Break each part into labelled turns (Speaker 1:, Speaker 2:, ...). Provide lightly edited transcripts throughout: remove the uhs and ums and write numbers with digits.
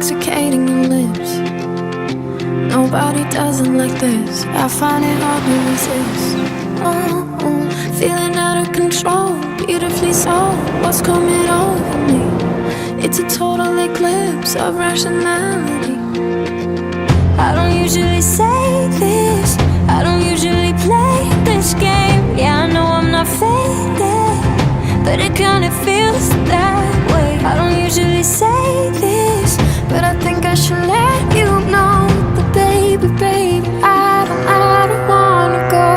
Speaker 1: intoxicating your lips. Nobody does it like this. I find it hard to resist. Feeling out of control, beautifully so. What's coming over me? It's a total eclipse of rationality. I don't usually say this, I don't usually play this game. Yeah, I know I'm not faded, but it kinda feels that way. I don't usually say this, but I think I should let you know. But baby, baby, I don't wanna go.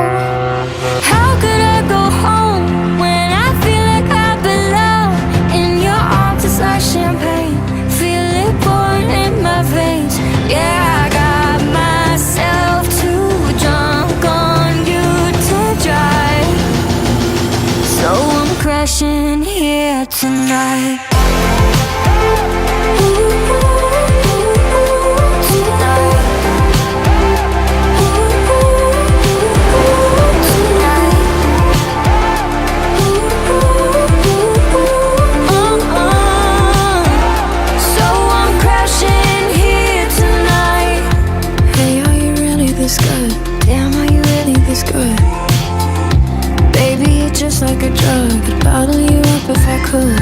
Speaker 1: How could I go home when I feel like I belong? In your arms it's like champagne, feel it pouring in my veins. Yeah, I got myself too drunk on you to drive, so I'm crashing here tonight. This good? Damn, are you really this good? Baby, you're just like a drug. I'd bottle you up if I could.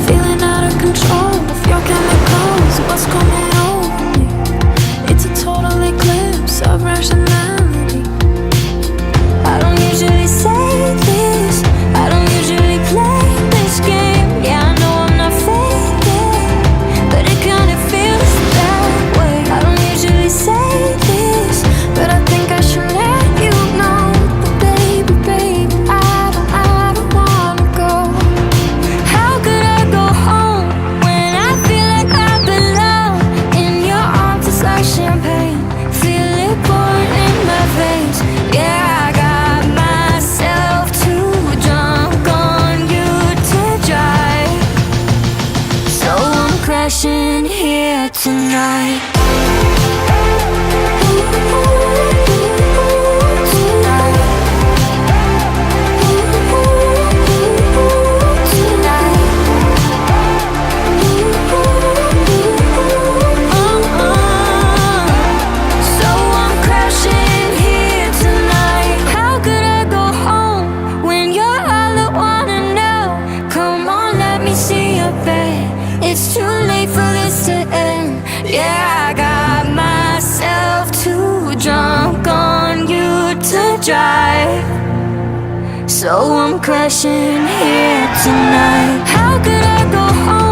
Speaker 1: Feeling out of control of your chemicals. What's coming over me? It's a total eclipse of rationality. I don't usually say this, I don't usually play this game. Yeah, I know I'm not faded, but it kinda feels that way. I don't usually say this, but I think I should let you know. But baby, baby, I don't wanna go. How could I go home when I feel like I belong? In your arms it's like champagne, feel it pouring in my veins. Yeah, I got myself too drunk on you to drive, so I'm crashing here tonight. It's too late for this to end. Yeah, I got myself too drunk on you to drive, so I'm crashing here tonight. How could I go home?